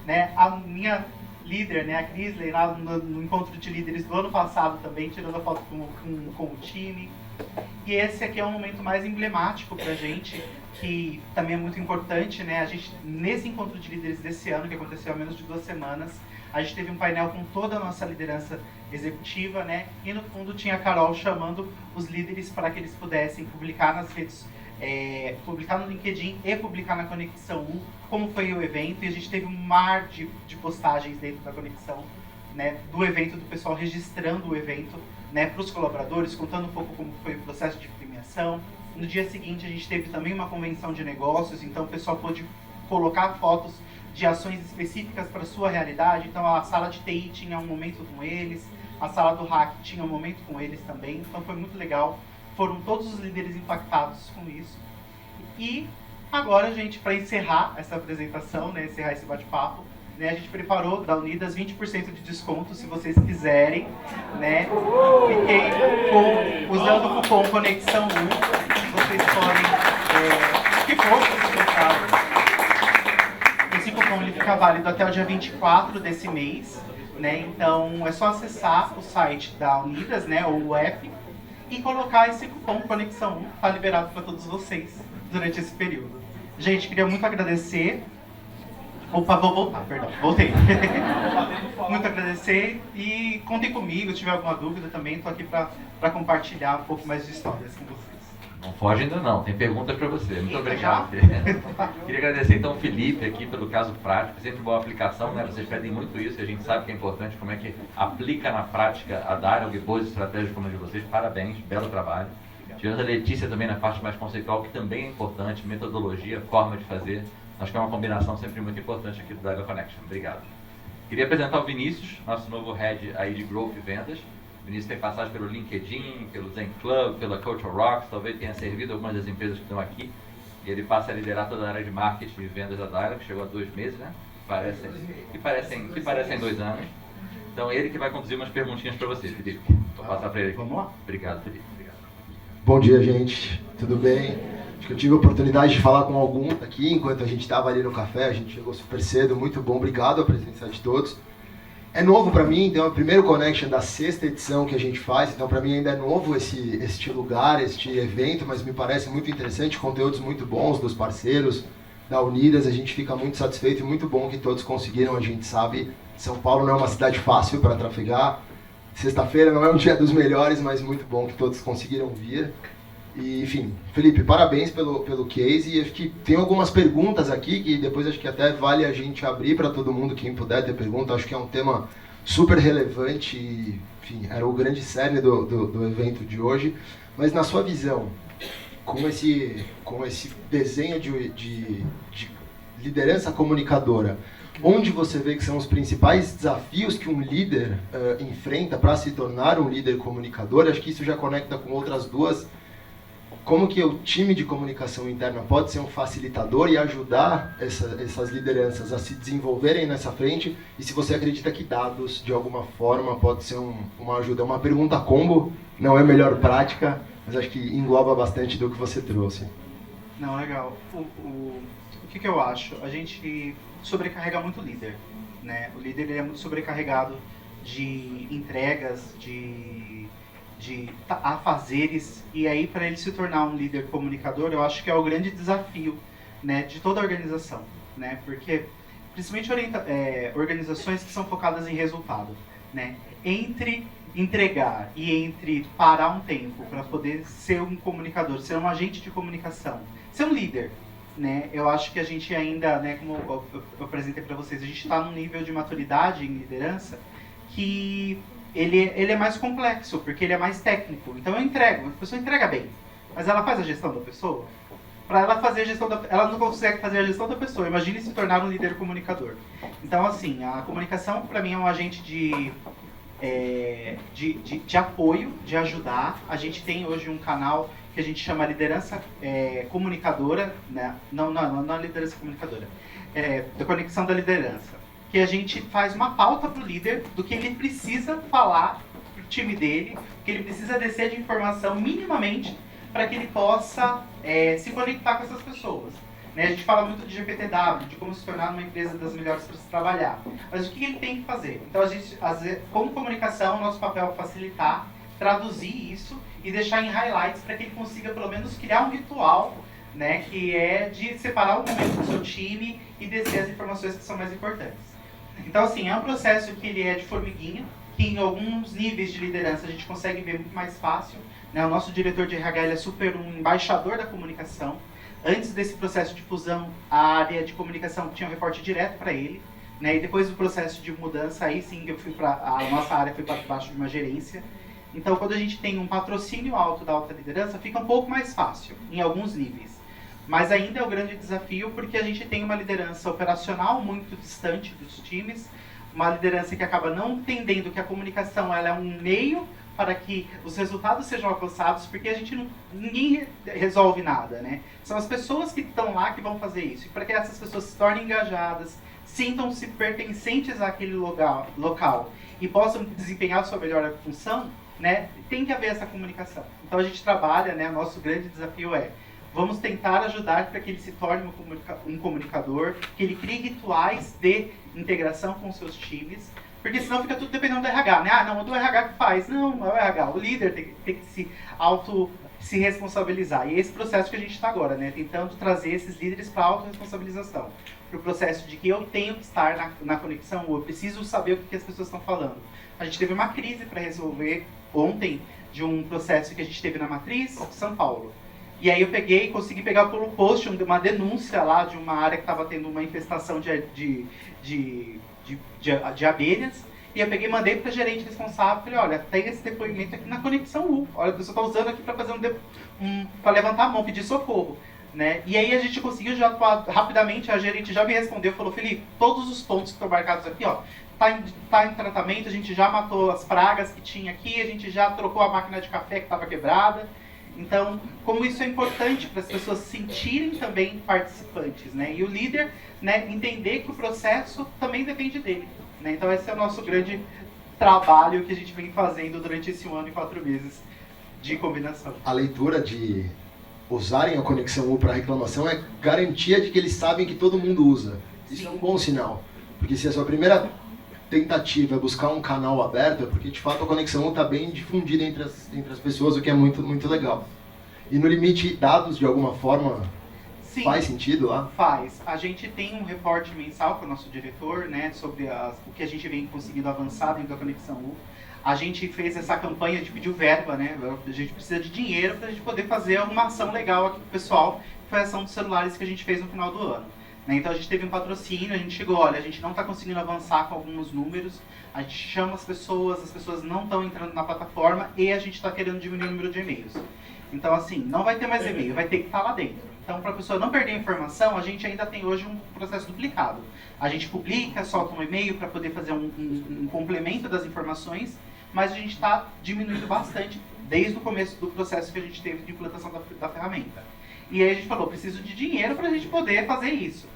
né? A minha líder, né, a Crisley, lá no encontro de líderes do ano passado também, tirando a foto com o time. E esse aqui é um momento mais emblemático pra gente, que também é muito importante, né? A gente, nesse encontro de líderes desse ano, que aconteceu há menos de 2 semanas, a gente teve um painel com toda a nossa liderança executiva, né? E no fundo tinha a Carol chamando os líderes para que eles pudessem publicar nas redes, publicar no LinkedIn e publicar na Conexão U, como foi o evento. E a gente teve um mar de postagens dentro da Conexão, né? Do evento, do pessoal registrando o evento, né, para os colaboradores, contando um pouco como foi o processo de premiação. No dia seguinte a gente teve também uma convenção de negócios, então o pessoal pôde colocar fotos de ações específicas para a sua realidade. Então a sala de TI tinha um momento com eles, a sala do hack tinha um momento com eles também, então foi muito legal. Foram todos os líderes impactados com isso. E agora, gente, para encerrar essa apresentação, né, encerrar esse bate-papo, né, a gente preparou da Unidas 20% de desconto, se vocês quiserem, né? Usando o cupom Conexão 1, vocês podem, que for, esse cupom ele fica válido até o dia 24 desse mês, né? Então é só acessar o site da Unidas, né, ou o app, e colocar esse cupom Conexão 1, tá liberado para todos vocês durante esse período. Gente, queria muito agradecer. Opa, vou voltar, perdão, voltei. Muito agradecer e contem comigo, se tiver alguma dúvida também, estou aqui para compartilhar um pouco mais de histórias com vocês. Não foge ainda não, tem perguntas para você. Muito obrigado. Queria agradecer então o Felipe aqui pelo caso prático, sempre boa aplicação, né? Vocês pedem muito isso e a gente sabe que é importante como é que aplica na prática a Dialog e boas estratégias como a de vocês. Parabéns, belo trabalho. Tivemos a Letícia também na parte mais conceitual, que também é importante, metodologia, forma de fazer. Acho que é uma combinação sempre muito importante aqui do Dialog Connection. Obrigado. Queria apresentar o Vinícius, nosso novo Head aí de Growth e Vendas. O Vinícius tem passagem pelo LinkedIn, pelo Zen Club, pela Culture Rocks, talvez tenha servido algumas das empresas que estão aqui. E ele passa a liderar toda a área de marketing e vendas da Dialog, que chegou há 2 meses, né? Que parecem 2 anos. Então ele que vai conduzir umas perguntinhas para você, Felipe. Vou passar para ele aqui. Vamos lá? Obrigado, Felipe. Obrigado. Bom dia, gente. Tudo bem? Acho que eu tive a oportunidade de falar com algum aqui enquanto a gente estava ali no café. A gente chegou super cedo, muito bom. Obrigado a presença de todos. É novo para mim, então é o primeiro Connection da 6ª edição que a gente faz. Então para mim ainda é novo este lugar, este evento, mas me parece muito interessante. Conteúdos muito bons dos parceiros da Unidas. A gente fica muito satisfeito e muito bom que todos conseguiram. A gente sabe, São Paulo não é uma cidade fácil para trafegar. Sexta-feira não é um dia dos melhores, mas muito bom que todos conseguiram vir. E, enfim, Felipe, parabéns pelo case. E acho que tem algumas perguntas aqui que depois acho que até vale a gente abrir para todo mundo, quem puder ter pergunta. Acho que é um tema super relevante e, enfim, era o grande cerne do evento de hoje. Mas na sua visão, com esse desenho de liderança comunicadora, onde você vê que são os principais desafios que um líder enfrenta para se tornar um líder comunicador? Acho que isso já conecta com outras duas. Como que o time de comunicação interna pode ser um facilitador e ajudar essas lideranças a se desenvolverem nessa frente? E se você acredita que dados, de alguma forma, pode ser uma ajuda? É uma pergunta combo, não é melhor prática, mas acho que engloba bastante do que você trouxe. Não, legal. O que eu acho? A gente sobrecarrega muito o líder, né? O líder ele é muito sobrecarregado de entregas, de afazeres, e aí para ele se tornar um líder comunicador, eu acho que é o grande desafio, né, de toda a organização, né? Porque principalmente organizações que são focadas em resultado, né? Entre entregar e entre parar um tempo para poder ser um comunicador, ser um agente de comunicação, ser um líder, né? Eu acho que a gente ainda, né, como eu apresentei para vocês, a gente está num nível de maturidade em liderança que ele é mais complexo, porque ele é mais técnico. Então a pessoa entrega bem, mas ela faz a gestão da pessoa? Para ela fazer a gestão ela não consegue fazer a gestão da pessoa. Imagine se tornar um líder comunicador. Então, assim, a comunicação para mim é um agente de apoio, de ajudar. A gente tem hoje um canal que a gente chama liderança comunicadora, né? Não liderança comunicadora, da conexão da liderança. Que a gente faz uma pauta para o líder do que ele precisa falar para o time dele, que ele precisa descer de informação minimamente para que ele possa se conectar com essas pessoas. Né? A gente fala muito de GPTW, de como se tornar uma empresa das melhores para se trabalhar. Mas o que ele tem que fazer? Então, a gente, como comunicação, nosso papel é facilitar, traduzir isso e deixar em highlights para que ele consiga, pelo menos, criar um ritual, né, que é de separar o momento do seu time e descer as informações que são mais importantes. Então, assim, é um processo que ele é de formiguinha, que em alguns níveis de liderança a gente consegue ver muito mais fácil. Né? O nosso diretor de RH ele é super um embaixador da comunicação. Antes desse processo de fusão, a área de comunicação tinha um reporte direto para ele. Né? E depois do processo de mudança, aí sim a nossa área foi para debaixo de uma gerência. Então, quando a gente tem um patrocínio alto da alta liderança, fica um pouco mais fácil, em alguns níveis. Mas ainda é o grande desafio, porque a gente tem uma liderança operacional muito distante dos times, uma liderança que acaba não entendendo que a comunicação ela é um meio para que os resultados sejam alcançados, porque a gente ninguém resolve nada, né? São as pessoas que estão lá que vão fazer isso. E para que essas pessoas se tornem engajadas, sintam-se pertencentes àquele local e possam desempenhar a sua melhor função, né? Tem que haver essa comunicação. Então a gente trabalha, né? Nosso grande desafio é vamos tentar ajudar para que ele se torne um comunicador, que ele crie rituais de integração com seus times, porque senão fica tudo dependendo do RH, né? Ah, não, é do RH que faz. Não é o RH, o líder tem que se responsabilizar. E é esse processo que a gente está agora, né? Tentando trazer esses líderes para a autorresponsabilização. Para o processo de que eu tenho que estar na conexão, ou eu preciso saber o que as pessoas estão falando. A gente teve uma crise para resolver ontem de um processo que a gente teve na Matriz de São Paulo. E aí eu consegui pegar pelo post uma denúncia lá de uma área que estava tendo uma infestação de abelhas. E eu peguei e mandei para a gerente responsável, falei, olha, tem esse depoimento aqui na Conexão U. Olha, a pessoa está usando aqui para fazer para levantar a mão, pedir socorro. Né? E aí a gente conseguiu já atuar rapidamente, a gerente já me respondeu, falou, Felipe, todos os pontos que estão marcados aqui, ó, tá em tratamento, a gente já matou as pragas que tinha aqui, a gente já trocou a máquina de café que estava quebrada. Então, como isso é importante para as pessoas se sentirem também participantes, né? E o líder, né, entender que o processo também depende dele. Né? Então, esse é o nosso grande trabalho que a gente vem fazendo durante esse 1 ano e 4 meses de combinação. A leitura de usarem a Conexão U para reclamação é garantia de que eles sabem que todo mundo usa. Isso é um bom sinal. Porque se a sua primeira tentativa é buscar um canal aberto, é porque de fato a Conexão está bem difundida entre as pessoas, o que é muito, muito legal. E no limite, dados de alguma forma, sim, faz sentido lá? Faz. A gente tem um reporte mensal com o nosso diretor, né, sobre o que a gente vem conseguindo avançar dentro da Conexão U. A gente fez essa campanha de pedir verba, né, a gente precisa de dinheiro para a gente poder fazer uma ação legal aqui pro pessoal, que foi a ação dos celulares que a gente fez no final do ano. Então a gente teve um patrocínio, a gente chegou, olha, a gente não está conseguindo avançar com alguns números, a gente chama as pessoas não estão entrando na plataforma e a gente está querendo diminuir o número de e-mails. Então assim, não vai ter mais e-mail, vai ter que estar lá dentro. Então para a pessoa não perder a informação, a gente ainda tem hoje um processo duplicado. A gente publica, solta um e-mail para poder fazer um complemento das informações, mas a gente está diminuindo bastante desde o começo do processo que a gente teve de implantação da ferramenta. E aí a gente falou, preciso de dinheiro para a gente poder fazer isso.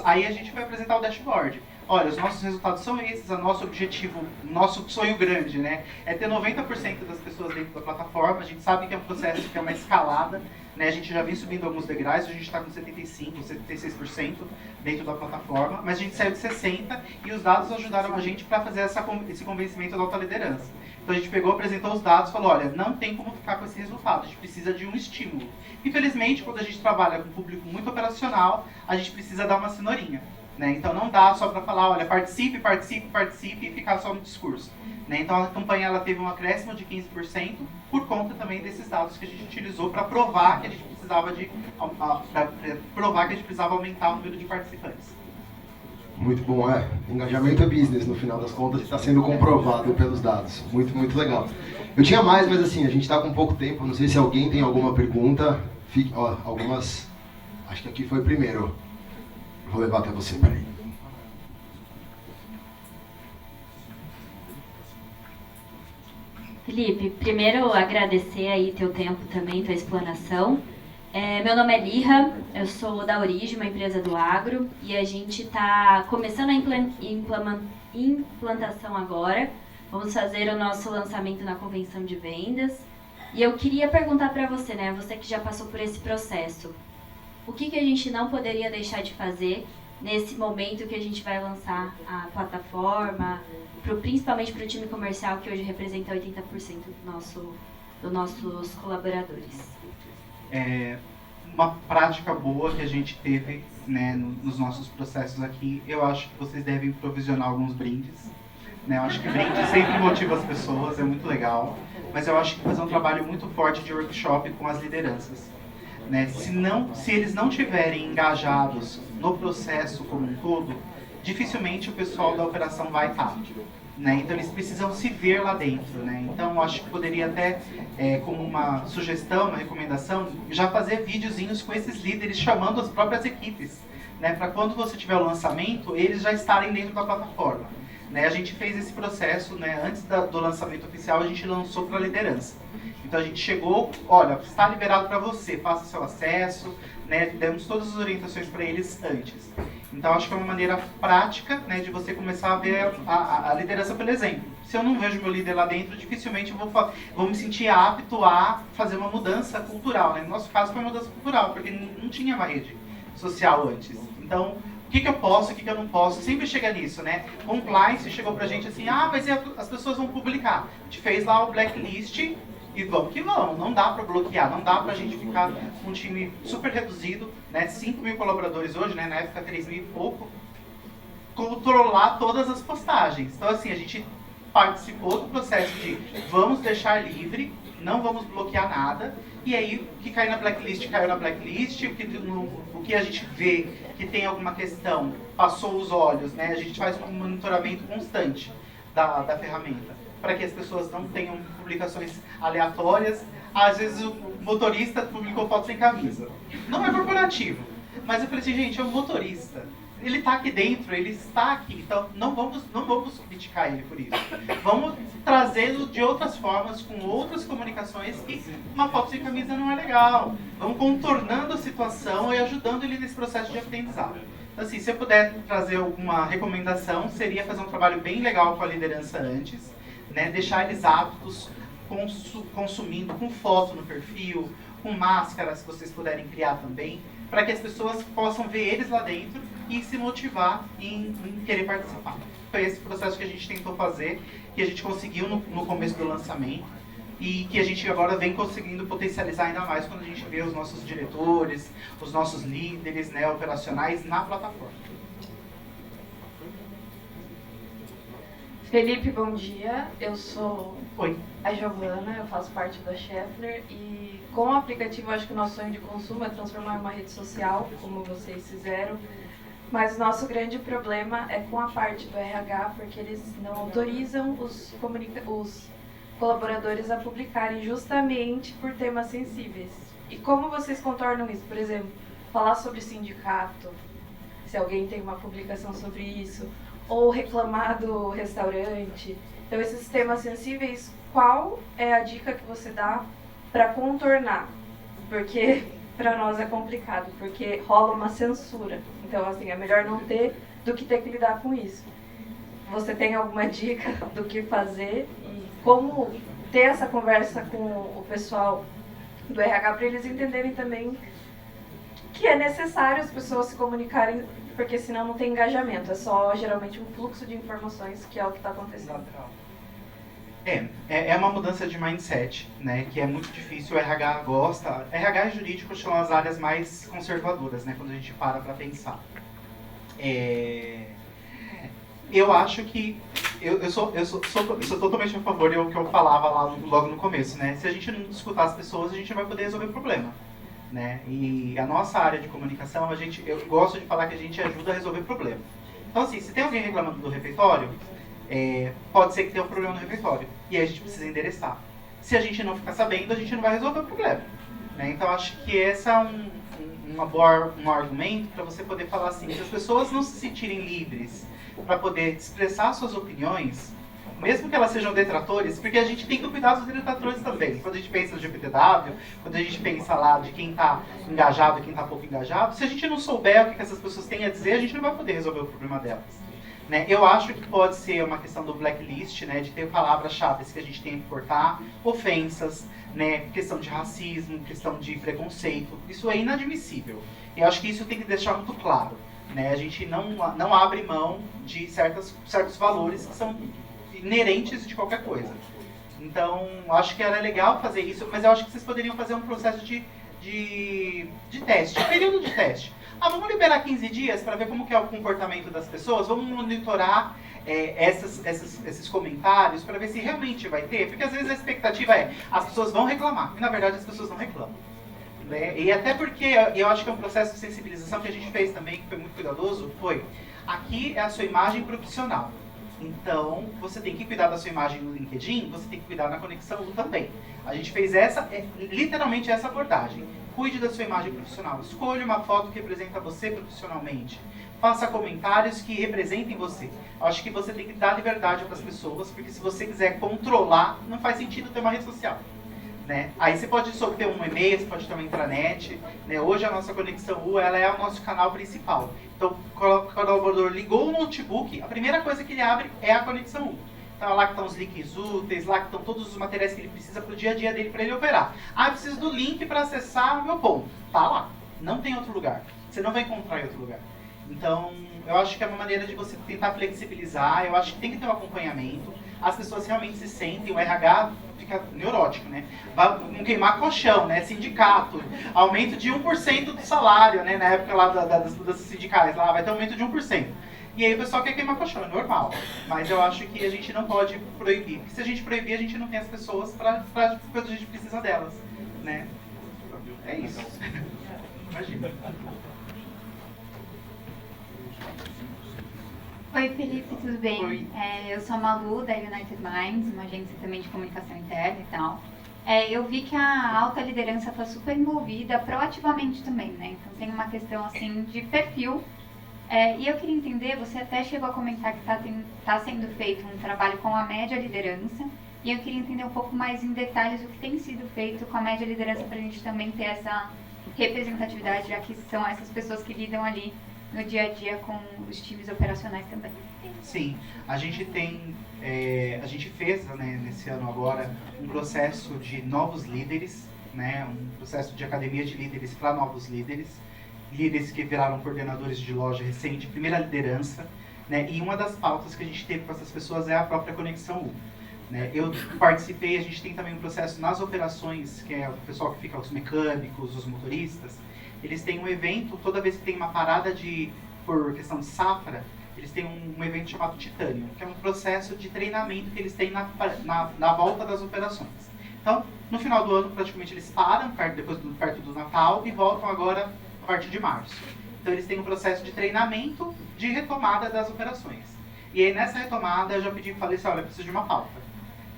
Aí a gente vai apresentar o dashboard. Olha, os nossos resultados são esses, o nosso objetivo, nosso sonho grande, né, é ter 90% das pessoas dentro da plataforma. A gente sabe que é um processo que é uma escalada, né, a gente já vem subindo alguns degraus, a gente está com 75%, 76% dentro da plataforma, mas a gente saiu de 60% e os dados ajudaram a gente para fazer esse convencimento da alta liderança. Então a gente pegou, apresentou os dados e falou, olha, não tem como ficar com esse resultado, a gente precisa de um estímulo. Infelizmente, quando a gente trabalha com um público muito operacional, a gente precisa dar uma cenourinha. Né? Então não dá só para falar, olha, participe e ficar só no discurso. Né? Então a campanha ela teve um acréscimo de 15% por conta também desses dados que a gente utilizou para provar que a gente precisava aumentar o número de participantes. Muito bom, engajamento é business no final das contas, está sendo comprovado pelos dados. Muito, muito legal. Eu tinha mais, mas assim, a gente está com pouco tempo, não sei se alguém tem alguma pergunta. Algumas, acho que aqui foi primeiro. Vou levar até você, peraí. Felipe, primeiro agradecer aí teu tempo também, tua explanação. Meu nome é Lirra, eu sou da Origem, uma empresa do agro, e a gente está começando a implantação agora. Vamos fazer o nosso lançamento na convenção de vendas. E eu queria perguntar para você, né, você que já passou por esse processo, o que a gente não poderia deixar de fazer nesse momento que a gente vai lançar a plataforma, principalmente para o time comercial, que hoje representa 80% dos nossos colaboradores. Uma prática boa que a gente teve, né, nos nossos processos aqui, eu acho que vocês devem provisionar alguns brindes. Né? Eu acho que brinde sempre motiva as pessoas, é muito legal. Mas eu acho que fazer um trabalho muito forte de workshop com as lideranças. Né? Se eles não tiverem engajados no processo como um todo, dificilmente o pessoal da operação vai estar. Né? Então eles precisam se ver lá dentro. Né? Então eu acho que poderia até, como uma sugestão, uma recomendação, já fazer videozinhos com esses líderes chamando as próprias equipes. Né? Para quando você tiver o lançamento, eles já estarem dentro da plataforma. Né? A gente fez esse processo, né? Antes do lançamento oficial, a gente lançou para a liderança. Então a gente chegou, olha, está liberado para você, faça seu acesso, né? Demos todas as orientações para eles antes. Então acho que é uma maneira prática, né, de você começar a ver a liderança pelo exemplo. Se eu não vejo meu líder lá dentro, dificilmente eu vou me sentir apto a fazer uma mudança cultural. Né? No nosso caso foi uma mudança cultural, porque não tinha uma rede social antes. Então, o que eu posso, o que eu não posso, sempre chega nisso, né? Compliance chegou pra gente assim, mas as pessoas vão publicar. A gente fez lá o blacklist e vamos que vamos. Não dá pra bloquear, não dá pra gente ficar com um time super reduzido, né? 5.000 colaboradores hoje, né? Na época 3.000 e pouco. Controlar todas as postagens. Então assim, a gente participou do processo de vamos deixar livre, não vamos bloquear nada. E aí, o que caiu na blacklist, caiu na blacklist. O que a gente vê que tem alguma questão, passou os olhos, né? A gente faz um monitoramento constante da ferramenta, para que as pessoas não tenham publicações aleatórias. Às vezes o motorista publicou foto sem camisa. Não é corporativo. Mas eu falei assim, gente, é um motorista. Ele está aqui dentro, ele está aqui, então não vamos criticar ele por isso. Vamos trazê-lo de outras formas, com outras comunicações, que uma foto sem camisa não é legal. Vamos contornando a situação e ajudando ele nesse processo de aprendizado. Então, assim, se eu puder trazer alguma recomendação, seria fazer um trabalho bem legal com a liderança antes, né? Deixar eles aptos, consumindo, com foto no perfil, com máscara, se vocês puderem criar também, para que as pessoas possam ver eles lá dentro e se motivar em querer participar. Foi esse processo que a gente tentou fazer, que a gente conseguiu no começo do lançamento e que a gente agora vem conseguindo potencializar ainda mais quando a gente vê os nossos diretores, os nossos líderes, né, operacionais na plataforma. Felipe, bom dia. Eu sou Oi. a Giovana, eu faço parte da Schaeffler e com o aplicativo acho que o nosso sonho de consumo é transformar em uma rede social, como vocês fizeram, mas o nosso grande problema é com a parte do RH, porque eles não autorizam os colaboradores a publicarem justamente por temas sensíveis. E como vocês contornam isso? Por exemplo, falar sobre sindicato, se alguém tem uma publicação sobre isso, ou reclamar do restaurante. Então, esses temas sensíveis, qual é a dica que você dá para contornar? Porque para nós é complicado, porque rola uma censura. Então, assim, é melhor não ter do que ter que lidar com isso. Você tem alguma dica do que fazer e como ter essa conversa com o pessoal do RH para eles entenderem também que é necessário as pessoas se comunicarem, porque senão não tem engajamento, é só geralmente um fluxo de informações, que é o que está acontecendo. É uma mudança de mindset, né, que é muito difícil. O RH gosta, RH e jurídico são as áreas mais conservadoras, né, quando a gente para pensar. Eu acho que eu sou totalmente a favor do que eu falava lá logo no começo, né, se a gente não escutar as pessoas, a gente não vai poder resolver o problema. Né? E a nossa área de comunicação, eu gosto de falar que a gente ajuda a resolver problema. Então, assim, se tem alguém reclamando do refeitório, pode ser que tenha um problema no refeitório. E aí a gente precisa endereçar. Se a gente não ficar sabendo, a gente não vai resolver o problema. Né? Então, acho que esse é um argumento para você poder falar assim, se as pessoas não se sentirem livres para poder expressar suas opiniões, mesmo que elas sejam detratores, porque a gente tem que cuidar dos detratores também. Quando a gente pensa no GPTW, quando a gente pensa lá de quem está engajado e quem está pouco engajado, se a gente não souber o que essas pessoas têm a dizer, a gente não vai poder resolver o problema delas. né? Eu acho que pode ser uma questão do blacklist, né, de ter palavras-chave que a gente tem que cortar, ofensas, né, questão de racismo, questão de preconceito. Isso é inadmissível. Eu acho que isso tem que deixar muito claro, né? A gente não abre mão de certos valores que são inerentes de qualquer coisa. Então, acho que era legal fazer isso, mas eu acho que vocês poderiam fazer um processo de teste, um período de teste. Vamos liberar 15 dias para ver como que é o comportamento das pessoas, vamos monitorar esses comentários para ver se realmente vai ter, porque às vezes a expectativa é, as pessoas vão reclamar, e na verdade as pessoas não reclamam. Né? E até porque, eu acho que é um processo de sensibilização que a gente fez também, que foi muito cuidadoso, aqui é a sua imagem profissional. Então, você tem que cuidar da sua imagem no LinkedIn, você tem que cuidar na Conexão U também. A gente fez literalmente essa abordagem. Cuide da sua imagem profissional. Escolha uma foto que representa você profissionalmente. Faça comentários que representem você. Eu acho que você tem que dar liberdade para as pessoas, porque se você quiser controlar, não faz sentido ter uma rede social. Né? Aí você pode ter um e-mail, você pode ter uma intranet. Né? Hoje a nossa Conexão U ela é o nosso canal principal. Então, quando o colaborador ligou o notebook, a primeira coisa que ele abre é a Conexão U. Então, lá que estão os links úteis, lá que estão todos os materiais que ele precisa para o dia a dia dele, para ele operar. Eu preciso do link para acessar o meu ponto. Tá lá. Não tem outro lugar. Você não vai encontrar em outro lugar. Então, eu acho que é uma maneira de você tentar flexibilizar. Eu acho que tem que ter um acompanhamento. As pessoas realmente se sentem, o RH fica neurótico, né? Vai queimar colchão, né? Sindicato, aumento de 1% do salário, né? Na época lá das sindicais, lá vai ter aumento de 1%. E aí o pessoal quer queimar colchão, é normal. Mas eu acho que a gente não pode proibir. Porque se a gente proibir, a gente não tem as pessoas para quando a gente precisa delas, né? É isso. Imagina. Oi, Felipe, tudo bem? Oi. Eu sou a Malu, da United Minds, uma agência também de comunicação interna e tal. Eu vi que a alta liderança está super envolvida proativamente também, né? Então tem uma questão assim de perfil. E eu queria entender, você até chegou a comentar que está sendo feito um trabalho com a média liderança, e eu queria entender um pouco mais em detalhes o que tem sido feito com a média liderança para a gente também ter essa representatividade, já que são essas pessoas que lidam ali no dia a dia com os times operacionais também. Sim, a gente fez, né, nesse ano agora um processo de novos líderes, né, um processo de academia de líderes para novos líderes que viraram coordenadores de loja recente, primeira liderança, né, e uma das pautas que a gente teve com essas pessoas é a própria Conexão U. Né. Eu participei, a gente tem também um processo nas operações, que é o pessoal que fica, os mecânicos, os motoristas, eles têm um evento, toda vez que tem uma parada por questão de safra, eles têm um evento chamado Titânio, que é um processo de treinamento que eles têm na volta das operações. Então, no final do ano, praticamente eles param, perto do Natal, e voltam agora a partir de março. Então, eles têm um processo de treinamento de retomada das operações. E aí, nessa retomada, eu já falei assim, olha, eu preciso de uma pauta.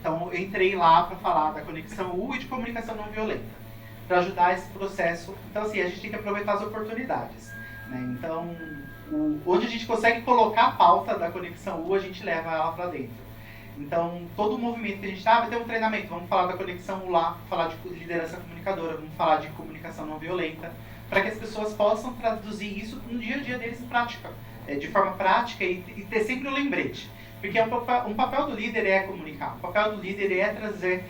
Então, eu entrei lá para falar da Conexão U e de comunicação não violenta, para ajudar esse processo. Então, assim, a gente tem que aproveitar as oportunidades. Né? Então, onde a gente consegue colocar a pauta da Conexão U, a gente leva ela para dentro. Então, todo o movimento que a gente vai ter um treinamento, vamos falar da Conexão U lá, falar de liderança comunicadora, vamos falar de comunicação não violenta, para que as pessoas possam traduzir isso no dia a dia deles em prática, de forma prática e ter sempre um lembrete. Porque um papel do líder é comunicar, o papel do líder é trazer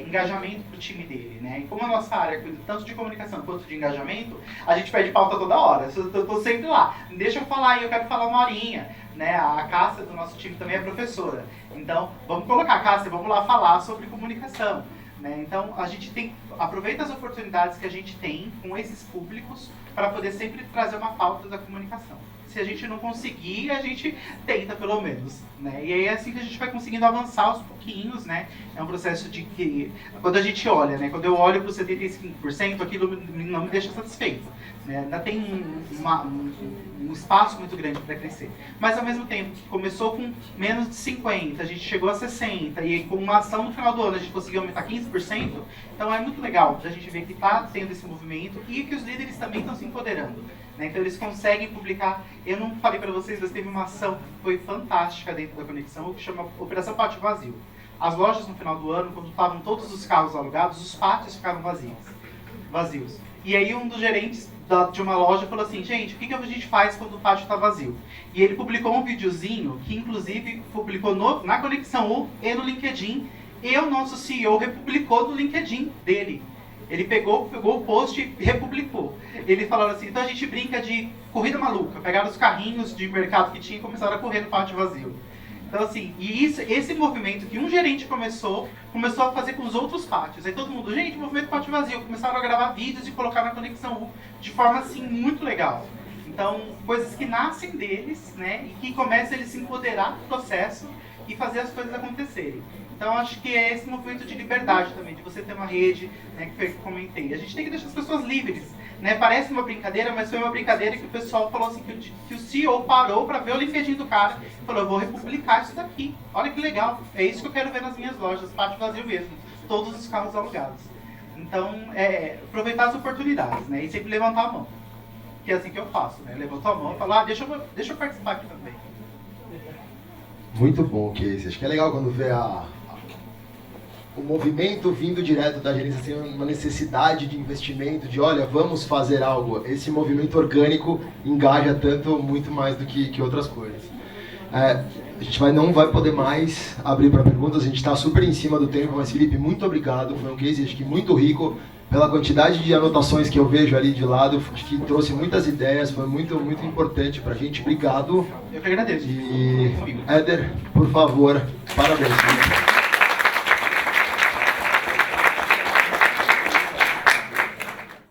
engajamento para o time dele. Né? E como a nossa área cuida tanto de comunicação quanto de engajamento, a gente pede pauta toda hora, eu estou sempre lá. Deixa eu falar aí, eu quero falar uma horinha. Né? A Cássia do nosso time também é professora. Então, vamos colocar, Cássia, vamos lá falar sobre comunicação. Né? Então, a gente aproveita as oportunidades que a gente tem com esses públicos para poder sempre trazer uma pauta da comunicação. Se a gente não conseguir, a gente tenta pelo menos, né? E aí é assim que a gente vai conseguindo avançar aos pouquinhos, né? É um processo de que, quando a gente olha, né? Quando eu olho para os 75%, aquilo não me deixa satisfeito, né? Ainda tem um espaço muito grande para crescer. Mas ao mesmo tempo, começou com menos de 50%, a gente chegou a 60%, e com uma ação no final do ano a gente conseguiu aumentar 15%, então é muito legal a gente ver que está tendo esse movimento e que os líderes também estão se empoderando. Então eles conseguem publicar. Eu não falei para vocês, mas teve uma ação que foi fantástica dentro da Conexão, que chama Operação Pátio Vazio. As lojas no final do ano, quando estavam todos os carros alugados, os pátios ficaram vazios. E aí um dos gerentes de uma loja falou assim, gente, o que a gente faz quando o pátio está vazio? E ele publicou um videozinho que inclusive publicou na Conexão U e no LinkedIn, e o nosso CEO republicou no LinkedIn dele. Ele pegou o post e republicou. Ele falou assim, então a gente brinca de corrida maluca, pegaram os carrinhos de mercado que tinha e começaram a correr no pátio vazio. Então assim, e esse movimento que um gerente começou a fazer com os outros pátios. Aí todo mundo, gente, movimento pátio vazio, começaram a gravar vídeos e colocar na Conexão U de forma assim muito legal. Então, coisas que nascem deles, né, e que começam eles se empoderar do processo e fazer as coisas acontecerem. Então, acho que é esse movimento de liberdade também, de você ter uma rede, né, que eu comentei. A gente tem que deixar as pessoas livres, né? Parece uma brincadeira, mas foi uma brincadeira que o pessoal falou assim, que o CEO parou para ver o LinkedIn do cara e falou, eu vou republicar isso daqui. Olha que legal, é isso que eu quero ver nas minhas lojas, pátio vazio mesmo, todos os carros alugados. Então, aproveitar as oportunidades, né? E sempre levantar a mão. Que é assim que eu faço, né? Levanto a mão e falo, deixa eu participar aqui também. Muito bom, Casey. Acho que é legal quando vê o movimento vindo direto da gerência, assim, uma necessidade de investimento, de olha, vamos fazer algo. Esse movimento orgânico engaja tanto, muito mais do que outras coisas. A gente não vai poder mais abrir para perguntas, a gente está super em cima do tempo, mas Felipe, muito obrigado. Foi um case, acho que muito rico, pela quantidade de anotações que eu vejo ali de lado, acho que trouxe muitas ideias, foi muito, muito importante para a gente. Obrigado. Eu que agradeço. E Éder, por favor, parabéns.